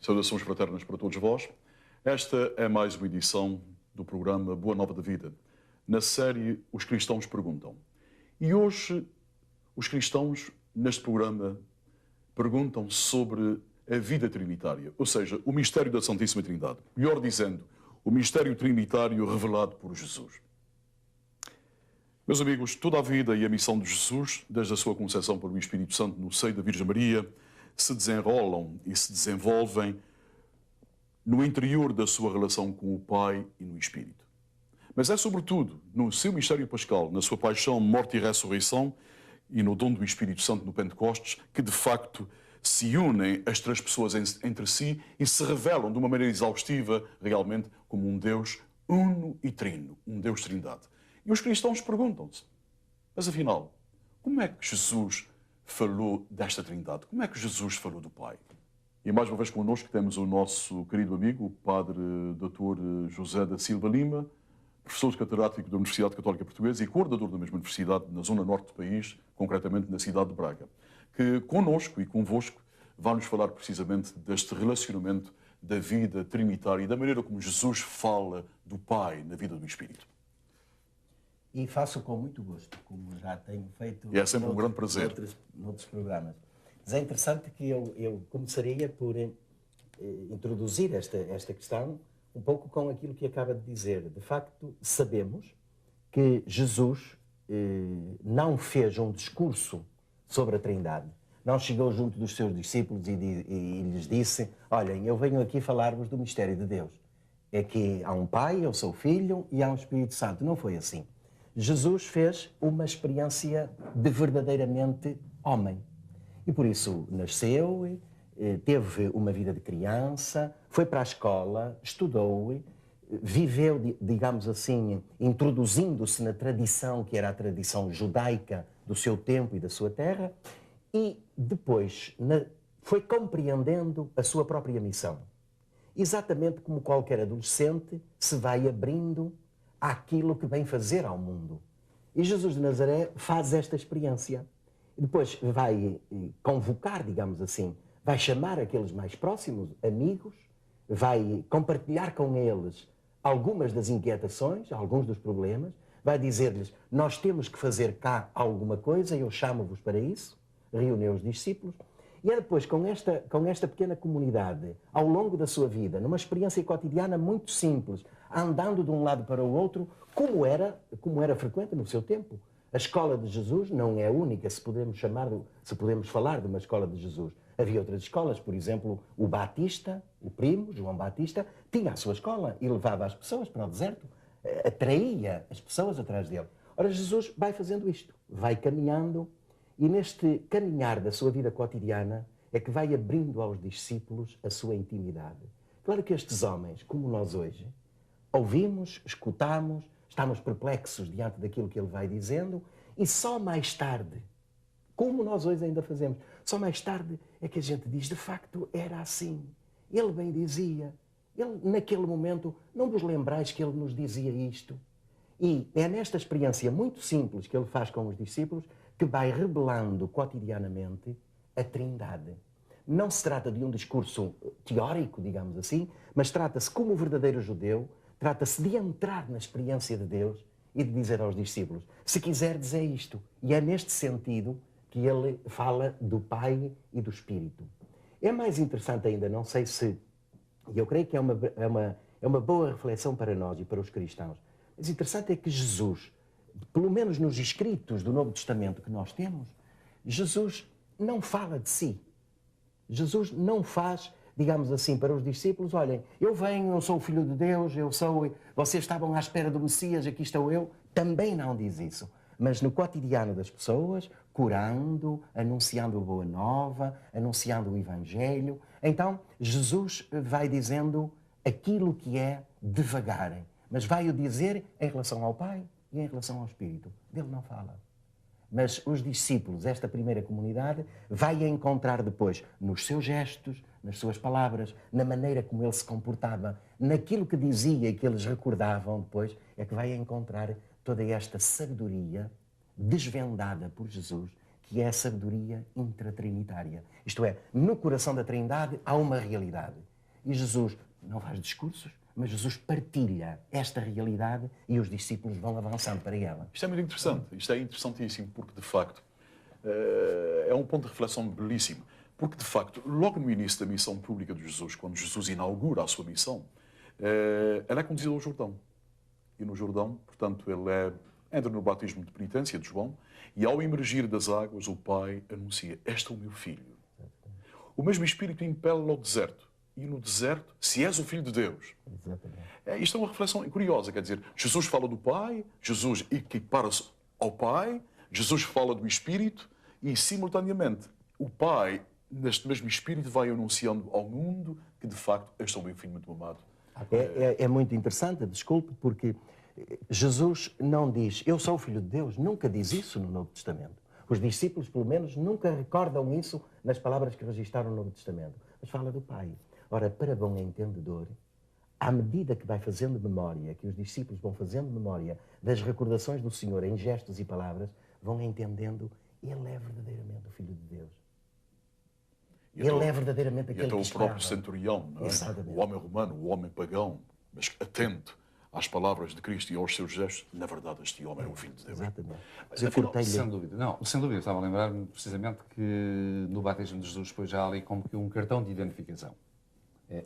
Saudações fraternas para todos vós. Esta é mais uma edição do programa Boa Nova da Vida, na série Os Cristãos Perguntam. E hoje, os cristãos, neste programa, perguntam sobre a vida trinitária, ou seja, o mistério da Santíssima Trindade. Melhor dizendo, o mistério trinitário revelado por Jesus. Meus amigos, toda a vida e a missão de Jesus, desde a sua concepção pelo Espírito Santo no seio da Virgem Maria, se desenrolam e se desenvolvem no interior da sua relação com o Pai e no Espírito. Mas é sobretudo no seu mistério pascal, na sua paixão, morte e ressurreição e no dom do Espírito Santo no Pentecostes, que de facto se unem as três pessoas entre si e se revelam de uma maneira exaustiva realmente como um Deus uno e trino, um Deus trindade. E os cristãos perguntam-se, mas afinal, como é que Jesus falou desta trindade? Como é que Jesus falou do Pai? E mais uma vez connosco temos o nosso querido amigo, o Padre Dr. José da Silva Lima, professor catedrático da Universidade Católica Portuguesa e coordenador da mesma universidade na zona norte do país, concretamente na cidade de Braga, que connosco e convosco vai-nos falar precisamente deste relacionamento da vida trinitária e da maneira como Jesus fala do Pai na vida do Espírito. E faço com muito gosto, como já tenho feito E é sempre um grande prazer. Noutros programas. Mas é interessante que eu começaria por introduzir esta questão um pouco com aquilo que acaba de dizer. De facto, sabemos que Jesus não fez um discurso sobre a Trindade. Não chegou junto dos seus discípulos e lhes disse: olhem, eu venho aqui falar-vos do mistério de Deus. É que há um Pai, eu sou Filho e há um Espírito Santo. Não foi assim. Jesus fez uma experiência de verdadeiramente homem. E por isso nasceu, teve uma vida de criança, foi para a escola, estudou, viveu, digamos assim, introduzindo-se na tradição que era a tradição judaica do seu tempo e da sua terra, e depois foi compreendendo a sua própria missão. Exatamente como qualquer adolescente se vai abrindo àquilo que vem fazer ao mundo. E Jesus de Nazaré faz esta experiência. E depois vai convocar, digamos assim, vai chamar aqueles mais próximos, amigos, vai compartilhar com eles algumas das inquietações, alguns dos problemas, vai dizer-lhes: nós temos que fazer cá alguma coisa, eu chamo-vos para isso, reúne os discípulos. E é depois, com esta pequena comunidade, ao longo da sua vida, numa experiência cotidiana muito simples, andando de um lado para o outro, como era frequente no seu tempo. A escola de Jesus não é a única, se podemos falar de uma escola de Jesus. Havia outras escolas, por exemplo, o Batista, o primo, João Batista, tinha a sua escola e levava as pessoas para o deserto, atraía as pessoas atrás dele. Ora, Jesus vai fazendo isto, vai caminhando, e neste caminhar da sua vida cotidiana é que vai abrindo aos discípulos a sua intimidade. Claro que estes homens, como nós hoje, ouvimos, escutamos, estamos perplexos diante daquilo que ele vai dizendo e só mais tarde, como nós hoje ainda fazemos, só mais tarde é que a gente diz: de facto era assim. Ele bem dizia. Ele, naquele momento, não vos lembrais que ele nos dizia isto? E é nesta experiência muito simples que ele faz com os discípulos que vai revelando cotidianamente a Trindade. Não se trata de um discurso teórico, digamos assim, mas trata-se, como o verdadeiro judeu, trata-se de entrar na experiência de Deus e de dizer aos discípulos: se quiserdes é isto. E é neste sentido que ele fala do Pai e do Espírito. É mais interessante ainda, não sei se... E eu creio que é uma boa reflexão para nós e para os cristãos. Mas interessante é que Jesus, pelo menos nos escritos do Novo Testamento que nós temos, Jesus não fala de si. Jesus não faz, digamos assim, para os discípulos: olhem, eu venho, eu sou o Filho de Deus, vocês estavam à espera do Messias, aqui estou eu. Também não diz isso. Mas no cotidiano das pessoas, curando, anunciando a boa nova, anunciando o Evangelho. Então, Jesus vai dizendo aquilo que é devagar, mas vai o dizer em relação ao Pai e em relação ao Espírito. Dele não fala. Mas os discípulos, esta primeira comunidade, vai encontrar depois nos seus gestos, nas suas palavras, na maneira como ele se comportava, naquilo que dizia e que eles recordavam depois, é que vai encontrar toda esta sabedoria desvendada por Jesus, que é a sabedoria intratrinitária. Isto é, no coração da Trindade há uma realidade. E Jesus não faz discursos, mas Jesus partilha esta realidade e os discípulos vão avançando para ela. Isto é muito interessante, isto é interessantíssimo, porque de facto é um ponto de reflexão belíssimo. Porque de facto, logo no início da missão pública de Jesus, quando Jesus inaugura a sua missão, ela é conduzida ao Jordão. E no Jordão, portanto, entra no batismo de penitência de João, e ao emergir das águas, o Pai anuncia: este é o meu filho. O mesmo Espírito impele-lo ao deserto. E no deserto, se és o Filho de Deus. Isto é uma reflexão curiosa, quer dizer, Jesus fala do Pai, Jesus equipara-se ao Pai, Jesus fala do Espírito e, simultaneamente, o Pai, neste mesmo Espírito, vai anunciando ao mundo que, de facto, este é o meu Filho muito amado. É muito interessante, desculpe, porque Jesus não diz, eu sou o Filho de Deus, nunca diz isso no Novo Testamento. Os discípulos, pelo menos, nunca recordam isso nas palavras que registaram no Novo Testamento. Mas fala do Pai. Ora, para bom entendedor, à medida que vai fazendo memória, que os discípulos vão fazendo memória das recordações do Senhor em gestos e palavras, vão entendendo, Ele é verdadeiramente o Filho de Deus. Ele é verdadeiramente aquele que o esperava. próprio centurião, não é? O homem romano, o homem pagão, mas atento às palavras de Cristo e aos seus gestos, na verdade este homem é o Filho de Deus. Exatamente. Sem dúvida. Não, sem dúvida. Estava a lembrar-me precisamente que no batismo de Jesus depois já há ali como que um cartão de identificação.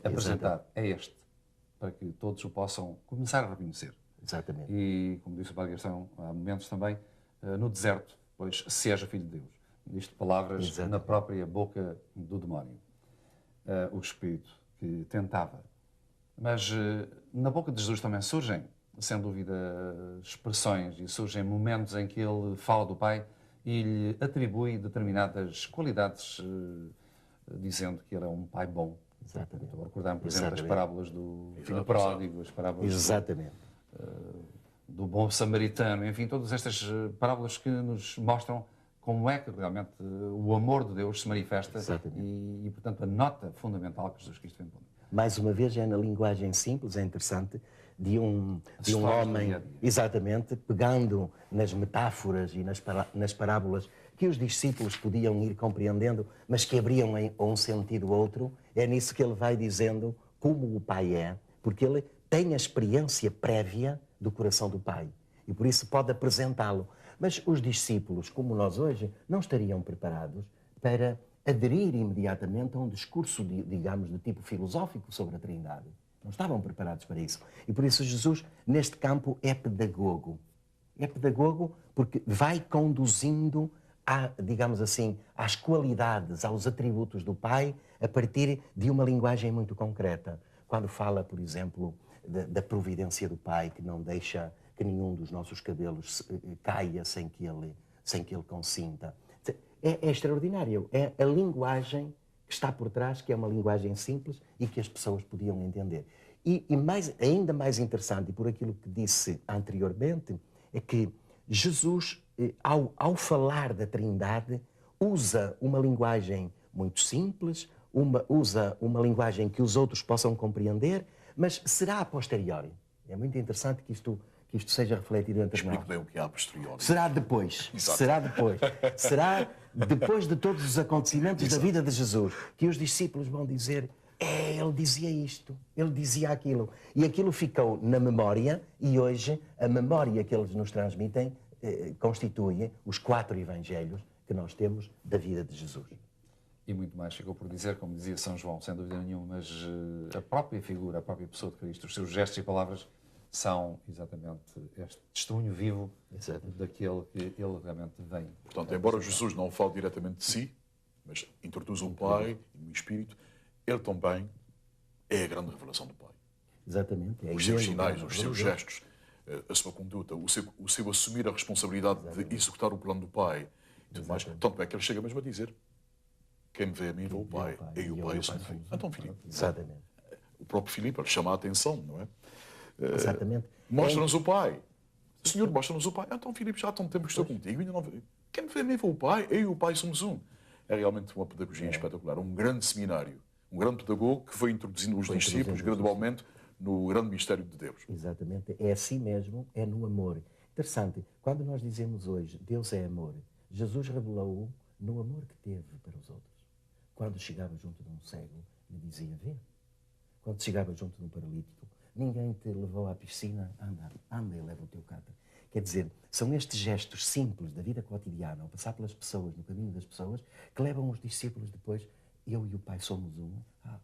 Apresentado é este, para que todos o possam começar a reconhecer. Exatamente. E, como disse o Padre Gastão, há momentos também, no deserto, pois seja Filho de Deus. Isto palavras Exatamente. na própria boca do demónio. O Espírito que tentava. Mas na boca de Jesus também surgem, sem dúvida, expressões e surgem momentos em que ele fala do Pai e lhe atribui determinadas qualidades, dizendo que ele é um Pai bom. Exatamente. Estou a recordar-me, por exemplo, das Exatamente. parábolas do filho pródigo, as parábolas Exatamente. do bom samaritano, enfim, todas estas parábolas que nos mostram como é que realmente o amor de Deus se manifesta e, portanto, a nota fundamental que Jesus Cristo vem pondo. Mais uma vez, é na linguagem simples, é interessante, de um homem, dia a dia. exatamente, pegando nas metáforas e nas parábolas que os discípulos podiam ir compreendendo, mas que abriam a um sentido outro. É nisso que ele vai dizendo como o Pai é, porque ele tem a experiência prévia do coração do Pai e por isso pode apresentá-lo. Mas os discípulos, como nós hoje, não estariam preparados para aderir imediatamente a um discurso, digamos, de tipo filosófico sobre a Trindade. Não estavam preparados para isso. E por isso Jesus, neste campo, é pedagogo. É pedagogo porque vai conduzindo, digamos assim, às qualidades, aos atributos do Pai, a partir de uma linguagem muito concreta. Quando fala, por exemplo, da providência do Pai, que não deixa que nenhum dos nossos cabelos caia sem que ele consinta. É extraordinário. É a linguagem que está por trás, que é uma linguagem simples e que as pessoas podiam entender. E ainda mais interessante, e por aquilo que disse anteriormente, é que Jesus, ao falar da Trindade, usa uma linguagem muito simples, usa uma linguagem que os outros possam compreender, mas será a posteriori. É muito interessante que isto seja refletido entre nós. Explico bem o que é a posteriori. Será depois. Exato. Será depois. Será depois de todos os acontecimentos da vida de Jesus que os discípulos vão dizer: ele dizia isto, ele dizia aquilo. E aquilo ficou na memória e hoje a memória que eles nos transmitem constitui os 4 evangelhos que nós temos da vida de Jesus. E muito mais ficou por dizer, como dizia São João, sem dúvida nenhuma, mas a própria figura, a própria pessoa de Cristo, os seus gestos e palavras são exatamente este testemunho vivo daquele que ele realmente vem. Portanto, embora Jesus não fale diretamente de si, mas introduz o Pai e o Espírito, ele também é a grande revelação do Pai. Exatamente. Os seus sinais, os seus gestos, a sua conduta, o seu assumir a responsabilidade de executar o plano do Pai e tudo mais. Tanto é que ele chega mesmo a dizer: quem me vê a mim vê o Pai, e o Pai sou filho. Então, Filipe. Exatamente. O próprio Filipe, ele chama a atenção, não é? Exatamente. Mostra-nos o Pai. Senhor, mostra-nos o Pai. Então, Filipe, já há tanto tempo que estou contigo. Ainda não... Quem me vê a mim vê o Pai, eu e o Pai somos um. É realmente uma pedagogia espetacular, um grande seminário, um grande pedagogo que foi introduzindo os discípulos gradualmente no grande mistério de Deus. Exatamente. É assim mesmo, é no amor. Interessante, quando nós dizemos hoje Deus é amor, Jesus revelou-o no amor que teve para os outros. Quando chegava junto de um cego, lhe dizia: vê. quando chegava junto de um paralítico, ninguém te levou à piscina, anda e leva o teu cátar. Quer dizer, são estes gestos simples da vida cotidiana, ao passar pelas pessoas, no caminho das pessoas, que levam os discípulos depois, eu e o Pai somos um.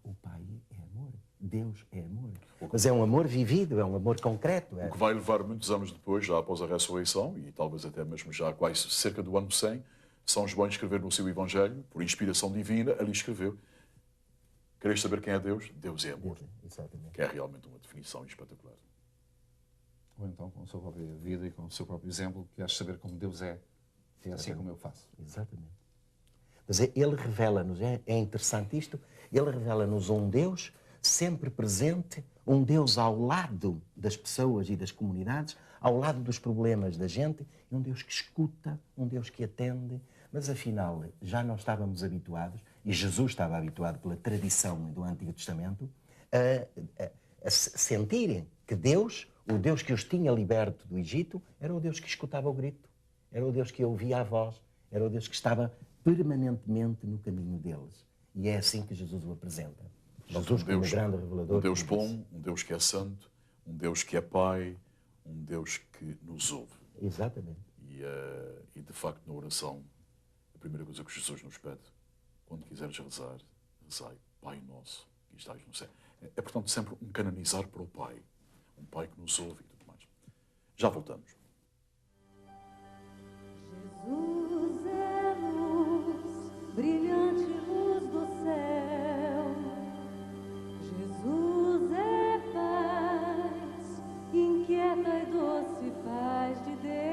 O Pai é amor, Deus é amor. Mas é um amor vivido, é um amor concreto. O que vai levar muitos anos depois, já após a ressurreição, e talvez até mesmo já quase cerca do ano 100, São João escrever no seu Evangelho, por inspiração divina, ali escreveu: quereis saber quem é Deus? Deus é amor. Exatamente. Que é realmente uma definição espetacular. Ou então, com a sua própria vida e com o seu próprio exemplo, queres saber como Deus é assim como eu faço. Exatamente. Mas ele revela-nos, é interessante isto, ele revela-nos um Deus sempre presente, um Deus ao lado das pessoas e das comunidades, ao lado dos problemas da gente, um Deus que escuta, um Deus que atende, mas afinal já não estávamos habituados, e Jesus estava habituado pela tradição do Antigo Testamento, a sentirem que Deus, o Deus que os tinha liberto do Egito, era o Deus que escutava o grito, era o Deus que ouvia a voz, era o Deus que estava permanentemente no caminho deles. E é assim que Jesus o apresenta. Jesus como um grande revelador. Um Deus bom, um Deus que é santo, um Deus que é Pai, um Deus que nos ouve. Exatamente. E de facto, na oração, a primeira coisa que Jesus nos pede, quando quiseres rezar, rezai, Pai Nosso, que estás no céu. É, portanto, sempre um canonizar para o Pai. Um Pai que nos ouve e tudo mais. Já voltamos. Jesus é luz, brilhante luz do céu. Jesus é paz, inquieta e doce paz de Deus.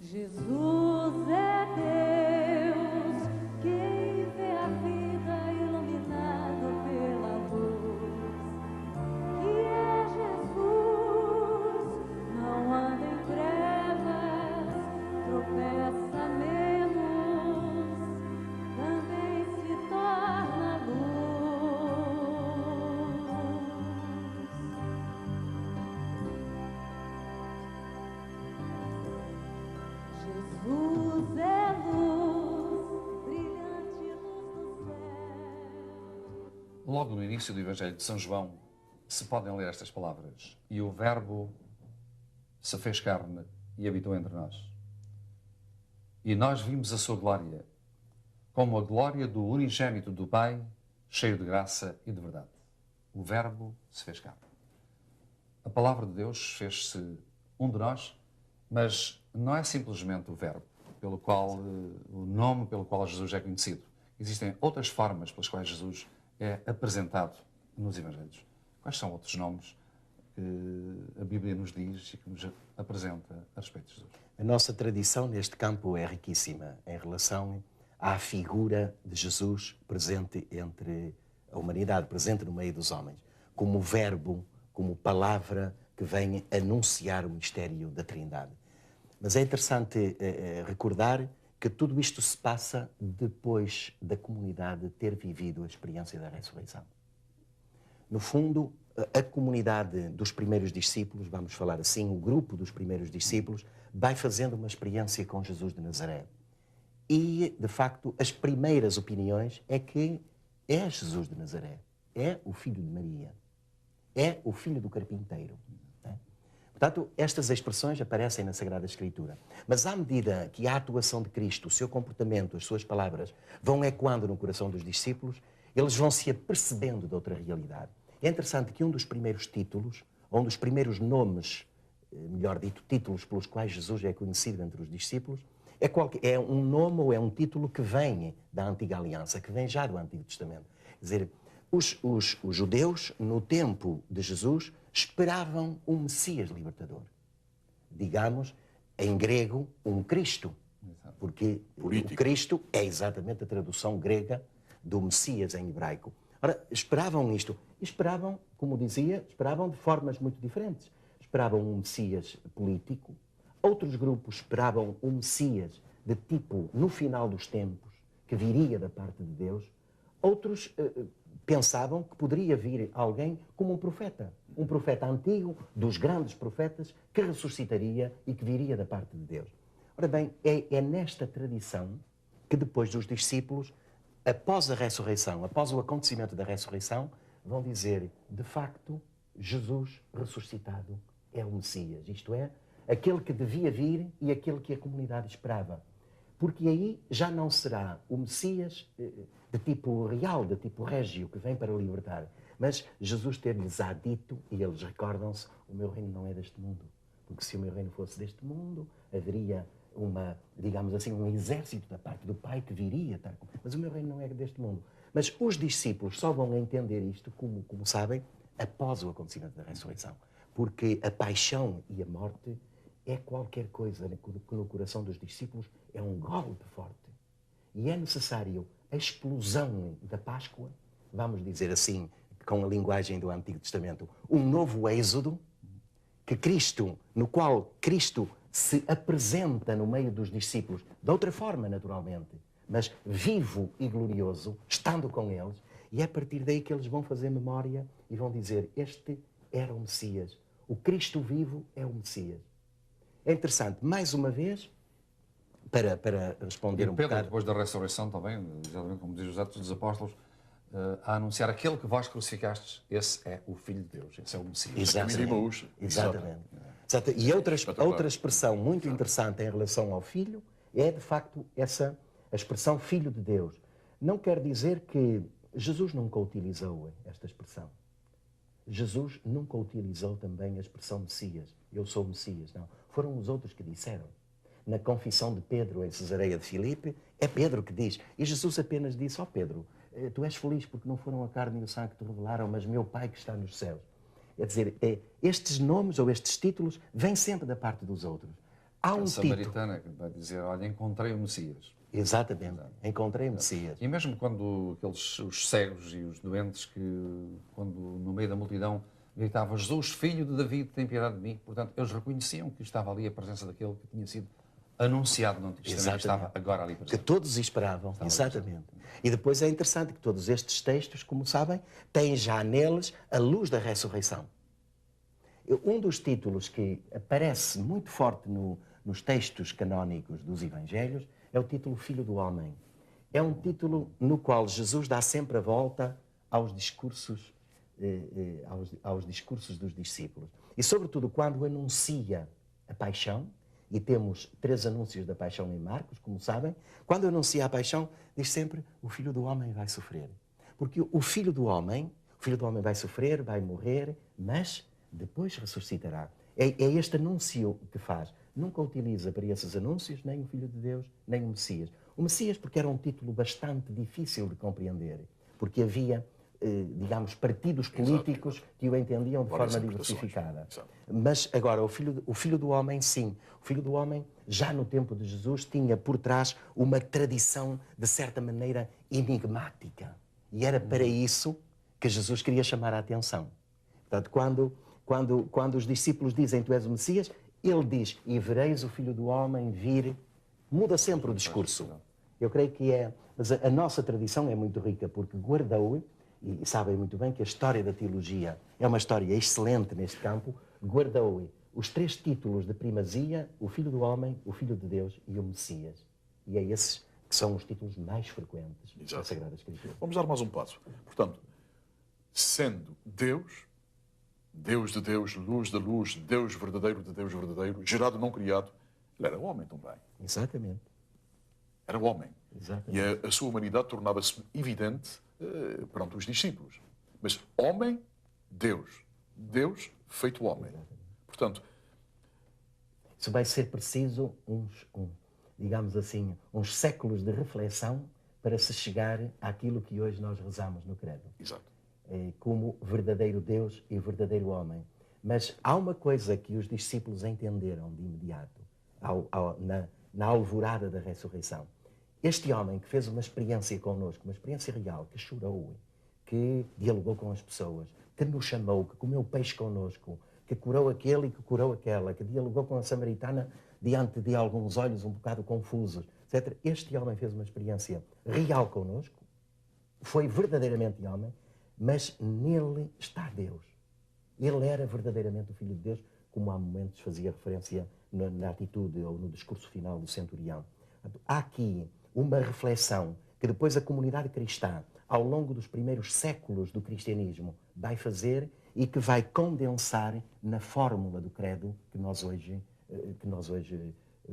Jesus é Deus, quem vê a vida iluminada pela luz. Que é Jesus, não anda em trevas, tropeça menos, também se torna luz. Jesus é luz, brilhante luz do céu. Logo no início do Evangelho de São João, se podem ler estas palavras: e o Verbo se fez carne e habitou entre nós. E nós vimos a sua glória, como a glória do unigênito do Pai, cheio de graça e de verdade. O Verbo se fez carne. A palavra de Deus fez-se um de nós, mas não é simplesmente o Verbo, pelo qual, o nome pelo qual Jesus é conhecido. Existem outras formas pelas quais Jesus é apresentado nos Evangelhos. Quais são outros nomes que a Bíblia nos diz e que nos apresenta a respeito de Jesus? A nossa tradição neste campo é riquíssima em relação à figura de Jesus presente entre a humanidade, presente no meio dos homens, como verbo, como palavra que vem anunciar o mistério da Trindade. Mas é interessante recordar que tudo isto se passa depois da comunidade ter vivido a experiência da ressurreição. No fundo, a comunidade dos primeiros discípulos, vamos falar assim, o grupo dos primeiros discípulos, vai fazendo uma experiência com Jesus de Nazaré. E, de facto, as primeiras opiniões é que é Jesus de Nazaré, é o filho de Maria, é o filho do carpinteiro. Né? Portanto, estas expressões aparecem na Sagrada Escritura. Mas à medida que a atuação de Cristo, o seu comportamento, as suas palavras, vão ecoando no coração dos discípulos, eles vão se apercebendo de outra realidade. É interessante que um dos primeiros títulos, ou um dos primeiros nomes, melhor dito, títulos pelos quais Jesus é conhecido entre os discípulos, é um nome ou é um título que vem da Antiga Aliança, que vem já do Antigo Testamento. Quer dizer, os judeus, no tempo de Jesus, esperavam um Messias libertador. Digamos, em grego, um Cristo. Porque Político. o Cristo é exatamente a tradução grega do Messias em hebraico. Ora, esperavam isto. E esperavam, como dizia, esperavam de formas muito diferentes. Esperavam um Messias político. Outros grupos esperavam um Messias de tipo, no final dos tempos, que viria da parte de Deus. Outros pensavam que poderia vir alguém como um profeta antigo, dos grandes profetas, que ressuscitaria e que viria da parte de Deus. Ora bem, é nesta tradição que depois dos discípulos após a ressurreição, após o acontecimento da ressurreição, vão dizer, de facto, Jesus ressuscitado é o Messias. Isto é, aquele que devia vir e aquele que a comunidade esperava. Porque aí já não será o Messias de tipo real, de tipo régio, que vem para libertar. Mas Jesus ter-lhes-á dito, e eles recordam-se, o meu reino não é deste mundo. Porque se o meu reino fosse deste mundo, haveria digamos assim, um exército da parte do Pai que viria. Tá? Mas o meu reino não é deste mundo. Mas os discípulos só vão entender isto, como sabem, após o acontecimento da ressurreição. Porque a paixão e a morte é qualquer coisa que no coração dos discípulos é um golpe forte. E é necessário a explosão da Páscoa, vamos dizer assim, com a linguagem do Antigo Testamento, um novo êxodo, no qual Cristo se apresenta no meio dos discípulos, de outra forma, naturalmente, mas vivo e glorioso, estando com eles, e é a partir daí que eles vão fazer memória e vão dizer, este era o Messias. O Cristo vivo é o Messias. É interessante, mais uma vez, para responder Pedro, bocado... depois da ressurreição também, exatamente como diz os Atos dos Apóstolos, a anunciar aquele que vós crucificastes, esse é o Filho de Deus, esse é o Messias. Exatamente. E outra expressão muito interessante em relação ao Filho é, de facto, a expressão Filho de Deus. Não quer dizer que Jesus nunca utilizou esta expressão. Jesus nunca utilizou também a expressão Messias. Eu sou o Messias. Não. Foram os outros que disseram. Na confissão de Pedro em Cesareia de Filipe, é Pedro que diz. E Jesus apenas disse, ó Pedro, tu és feliz porque não foram a carne e o sangue que te revelaram, mas meu Pai que está nos céus. É dizer, estes nomes ou estes títulos vêm sempre da parte dos outros. Há um samaritana que vai dizer, olha, encontrei o Messias. Exatamente, encontrei o Messias. E mesmo quando os cegos e os doentes, quando no meio da multidão gritavam, Jesus, filho de David, tem piedade de mim. Portanto, eles reconheciam que estava ali a presença daquele que tinha sido anunciado no Antigo Testamento, que estava agora ali presente. Que todos esperavam, exatamente. E depois é interessante que todos estes textos, como sabem, têm já neles a luz da ressurreição. Um dos títulos que aparece muito forte nos textos canónicos dos Evangelhos é o título Filho do Homem. É um título no qual Jesus dá sempre a volta aos discursos dos discípulos. E, sobretudo, quando anuncia a paixão, e temos 3 anúncios da paixão em Marcos, como sabem, quando anuncia a paixão, diz sempre, o Filho do Homem vai sofrer. Porque o Filho do Homem vai sofrer, vai morrer, mas depois ressuscitará. É este anúncio que faz. Nunca utiliza para esses anúncios nem o Filho de Deus, nem o Messias. O Messias porque era um título bastante difícil de compreender, porque havia, digamos, partidos políticos que o entendiam de forma diversificada. Mas agora, o filho do Homem, sim. O Filho do Homem, já no tempo de Jesus, tinha por trás uma tradição, de certa maneira, enigmática. E era para isso que Jesus queria chamar a atenção. Portanto, quando os discípulos dizem, tu és o Messias, ele diz, e vereis o Filho do Homem vir, muda sempre o discurso. Eu creio que mas a nossa tradição é muito rica, porque guardou, e sabem muito bem que a história da teologia é uma história excelente neste campo, guardou os 3 títulos de primazia, o Filho do Homem, o Filho de Deus e o Messias. E é esses que são os títulos mais frequentes da Sagrada Escritura. Vamos dar mais um passo. Portanto, sendo Deus, Deus de Deus, luz da luz, Deus verdadeiro de Deus verdadeiro, gerado não criado, ele era homem também. Exatamente. Era homem. Exatamente. E a sua humanidade tornava-se evidente perante os discípulos. Mas homem, Deus. Deus feito homem. Portanto, isso vai ser preciso digamos assim, uns séculos de reflexão para se chegar àquilo que hoje nós rezamos no Credo. Exato. Como verdadeiro Deus e verdadeiro homem. Mas há uma coisa que os discípulos entenderam de imediato, na alvorada da ressurreição. Este homem que fez uma experiência connosco, uma experiência real, que chorou, que dialogou com as pessoas, que nos chamou, que comeu peixe connosco, que curou aquele e que curou aquela, que dialogou com a samaritana diante de alguns olhos um bocado confusos, etc. Este homem fez uma experiência real connosco, foi verdadeiramente homem, mas nele está Deus. Ele era verdadeiramente o Filho de Deus, como há momentos fazia referência na atitude ou no discurso final do centurião. Há aqui uma reflexão que depois a comunidade cristã, ao longo dos primeiros séculos do cristianismo, vai fazer e que vai condensar na fórmula do credo que nós hoje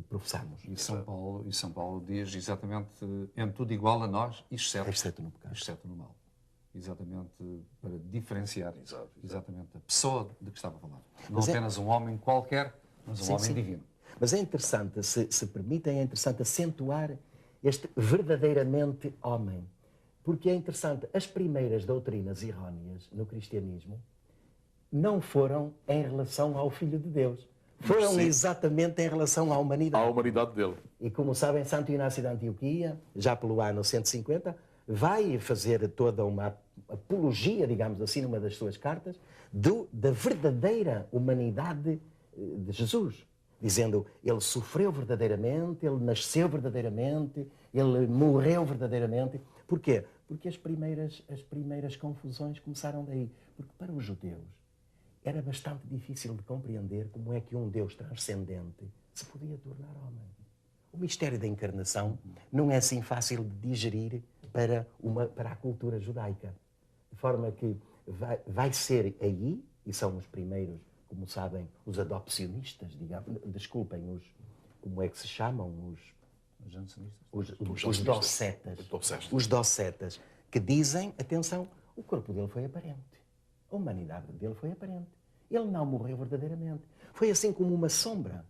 professamos. E São Paulo diz exatamente em tudo igual a nós, Exceto no pecado. exceto no mal. Exatamente para diferenciar exatamente a pessoa de que estava a falar. Não apenas um homem qualquer, mas um homem divino. Mas é interessante, se permitem, é interessante acentuar este verdadeiramente homem. Porque é interessante, as primeiras doutrinas erróneas no cristianismo não foram em relação ao Filho de Deus. Foram exatamente em relação à humanidade. À humanidade dele. E como sabem, Santo Inácio de Antioquia, já pelo ano 150, vai fazer toda uma apologia, digamos assim, numa das suas cartas, da verdadeira humanidade de Jesus. Dizendo, ele sofreu verdadeiramente, ele nasceu verdadeiramente, ele morreu verdadeiramente. Porquê? Porque as primeiras confusões começaram daí. Porque para os judeus era bastante difícil de compreender como é que um Deus transcendente se podia tornar homem. O mistério da encarnação não é assim fácil de digerir para a cultura judaica. De forma que vai ser aí, e são os primeiros, como sabem, os adopcionistas, digamos, desculpem, como é que se chamam? Os docetas. Os docetas, que dizem, atenção, o corpo dele foi aparente. A humanidade dele foi aparente. Ele não morreu verdadeiramente. Foi assim como uma sombra.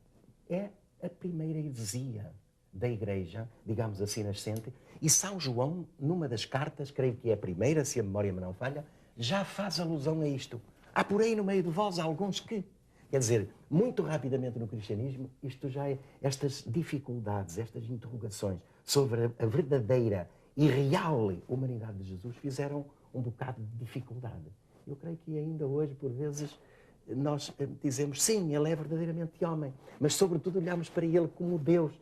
É a primeira heresia da Igreja, digamos assim, nascente. E São João, numa das cartas, creio que é a primeira, se a memória me não falha, já faz alusão a isto. Há por aí no meio de vós alguns que... Quer dizer, muito rapidamente no cristianismo, isto já é, estas dificuldades, estas interrogações sobre a verdadeira e real humanidade de Jesus fizeram um bocado de dificuldade. Eu creio que ainda hoje, por vezes, nós dizemos, sim, ele é verdadeiramente homem, mas sobretudo olhamos para ele como Deus.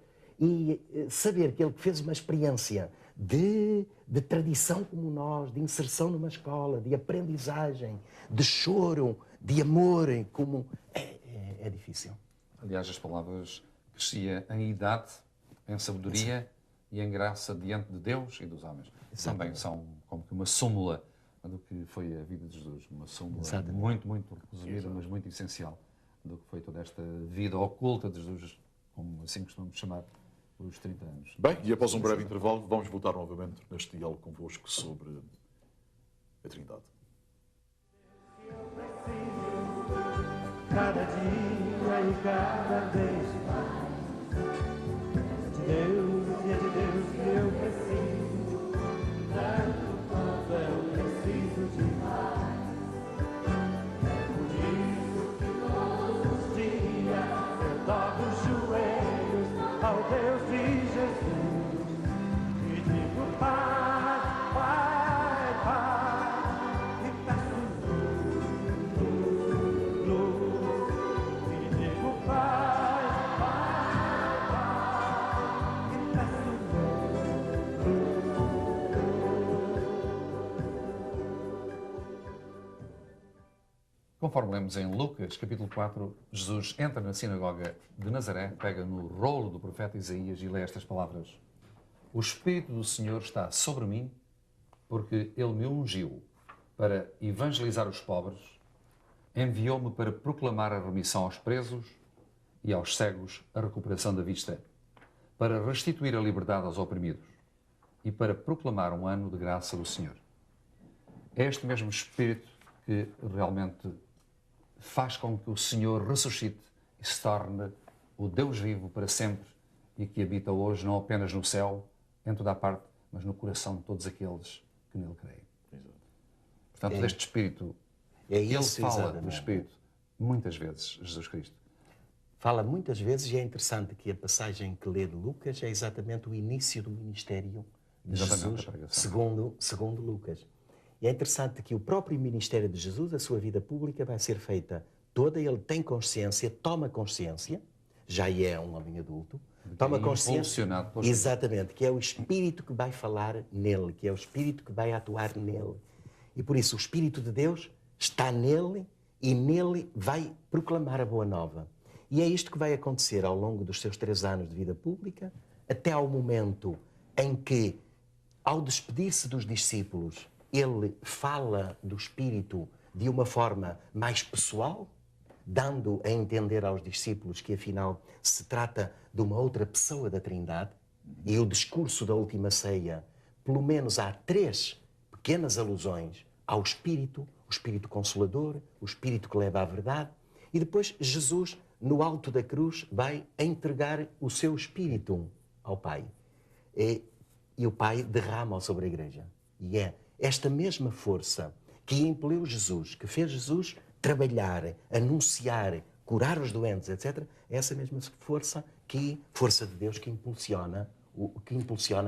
E saber que ele fez uma experiência de tradição como nós, de inserção numa escola, de aprendizagem, de choro, de amor, como é difícil. Aliás, as palavras crescia em idade, em sabedoria e em graça diante de Deus e dos homens. Também são como que uma súmula do que foi a vida de Jesus, uma súmula muito, muito resumida, mas muito essencial do que foi toda esta vida oculta de Jesus, como assim costumamos chamar, os 30 anos. Bem, e após um breve intervalo, vamos voltar novamente neste diálogo convosco sobre a Trindade. Cada dia e cada vez mais de Deus e é de Deus que eu preciso, tanto quanto eu preciso de mais. É por isso que todos os dias eu dobro os joelhos ao Deus de Jesus e digo Pai, Pai, Pai, e peço Conforme lemos em Lucas, capítulo 4, Jesus entra na sinagoga de Nazaré, pega no rolo do profeta Isaías e lê estas palavras. O Espírito do Senhor está sobre mim, porque Ele me ungiu para evangelizar os pobres, enviou-me para proclamar a remissão aos presos e aos cegos a recuperação da vista, para restituir a liberdade aos oprimidos e para proclamar um ano de graça do Senhor. É este mesmo Espírito que realmente faz com que o Senhor ressuscite e se torne o Deus vivo para sempre e que habita hoje não apenas no céu, em toda a parte, mas no coração de todos aqueles que nele creem. Portanto, deste Espírito, ele fala do Espírito muitas vezes, Jesus Cristo. Fala muitas vezes e é interessante que a passagem que lê de Lucas é exatamente o início do ministério de Jesus, segundo Lucas. E é interessante que o próprio ministério de Jesus, a sua vida pública, vai ser feita toda, ele tem consciência, toma consciência, já é um homem adulto, toma consciência, exatamente, que é o Espírito que vai falar nele, que é o Espírito que vai atuar nele. E por isso o Espírito de Deus está nele e nele vai proclamar a boa nova. E é isto que vai acontecer ao longo dos seus 3 anos de vida pública, até ao momento em que, ao despedir-se dos discípulos, ele fala do Espírito de uma forma mais pessoal, dando a entender aos discípulos que, afinal, se trata de uma outra pessoa da Trindade. E o discurso da última ceia, pelo menos há 3 pequenas alusões ao Espírito, o Espírito Consolador, o Espírito que leva à verdade, e depois Jesus, no alto da cruz, vai entregar o seu Espírito ao Pai. E o Pai derrama-o sobre a Igreja. E é esta mesma força que impeliu Jesus, que fez Jesus trabalhar, anunciar, curar os doentes, etc., é essa mesma força de Deus que impulsiona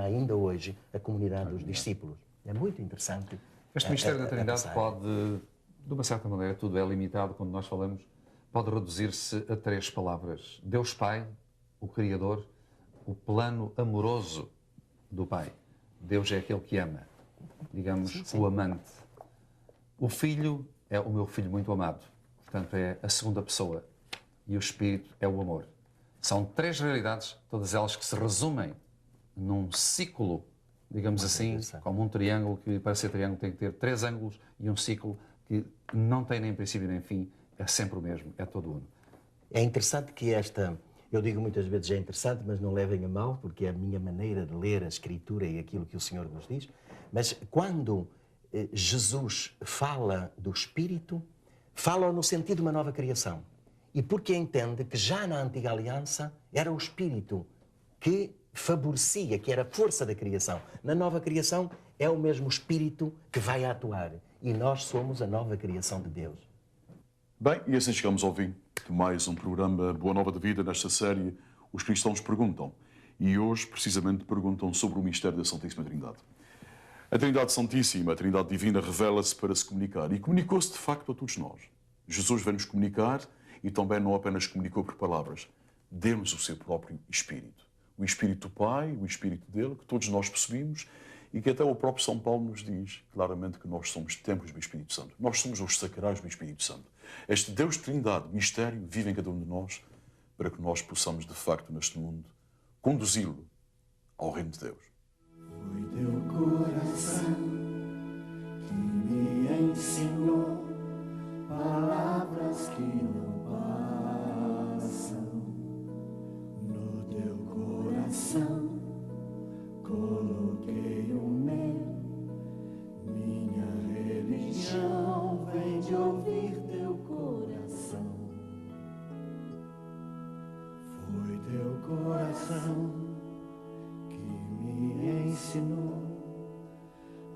ainda hoje a comunidade dos discípulos. É muito interessante. Este mistério da Trindade pode, de uma certa maneira, tudo é limitado quando nós falamos, pode reduzir-se a 3 palavras. Deus Pai, o Criador, o plano amoroso do Pai. Deus é aquele que ama, digamos, sim. O amante. O Filho é o meu Filho muito amado, portanto é a segunda pessoa. E o Espírito é o amor. São 3 realidades, todas elas que se resumem num ciclo, digamos assim, como um triângulo que, para ser triângulo, tem que ter 3 ângulos e um ciclo que não tem nem princípio nem fim, é sempre o mesmo, é todo uno. É interessante que eu digo muitas vezes é interessante, mas não levem a mal, porque é a minha maneira de ler a Escritura e aquilo que o Senhor nos diz, mas quando Jesus fala do Espírito, fala no sentido de uma nova criação. E porque entende que já na Antiga Aliança era o Espírito que favorecia, que era a força da criação. Na nova criação é o mesmo Espírito que vai atuar. E nós somos a nova criação de Deus. Bem, e assim chegamos ao fim de mais um programa Boa Nova de Vida, nesta série Os Cristãos Perguntam. E hoje, precisamente, perguntam sobre o mistério da Santíssima Trindade. A Trindade Santíssima, a Trindade Divina, revela-se para se comunicar. E comunicou-se, de facto, a todos nós. Jesus veio-nos comunicar e também não apenas comunicou por palavras. Deu-nos o seu próprio Espírito. O Espírito do Pai, o Espírito dele, que todos nós possuímos e que até o próprio São Paulo nos diz claramente que nós somos templos do Espírito Santo. Nós somos os sacrais do Espírito Santo. Este Deus de Trindade, mistério, vive em cada um de nós para que nós possamos, de facto, neste mundo, conduzi-lo ao reino de Deus. Foi teu coração que me ensinou palavras que não passam. No teu coração coloquei o meu. Minha religião vem de ouvir teu coração. Foi teu coração me ensinou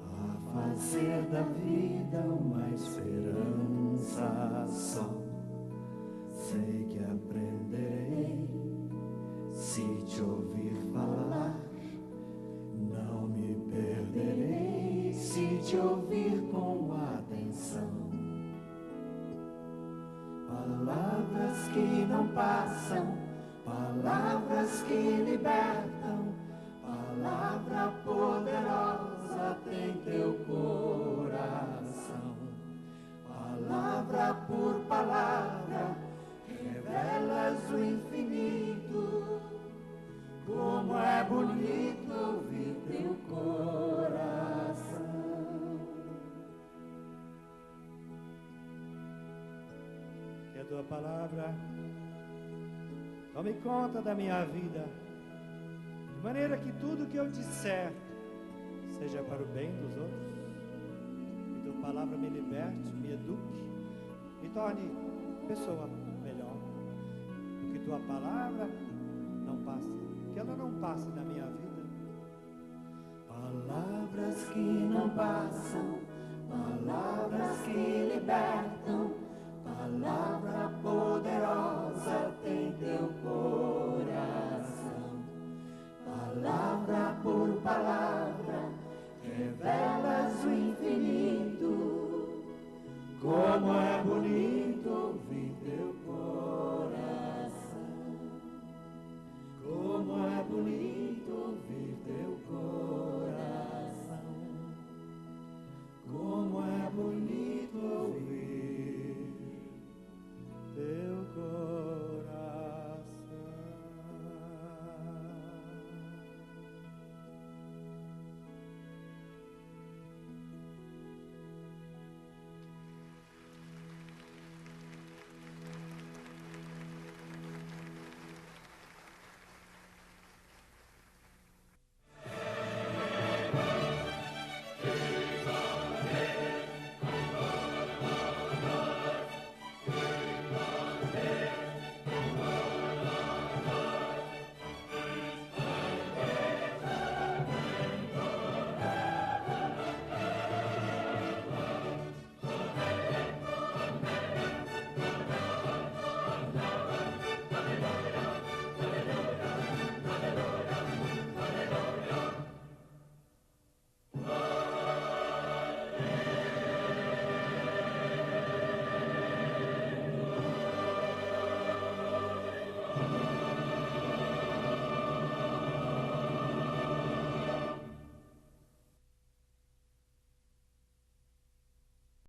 a fazer da vida uma esperança só. Sei que aprenderei se te ouvir falar. Não me perderei se te ouvir com atenção. Palavras que não passam, palavras que libertam. Palavra poderosa tem teu coração. Palavra por palavra revelas o infinito. Como é bonito ouvir teu coração. Que a tua palavra tome conta da minha vida, de maneira que tudo que eu disser seja para o bem dos outros. Que tua palavra me liberte, me eduque, me torne pessoa melhor. Porque tua palavra não passa, que ela não passe na minha vida. Palavras que não passam, palavras que libertam.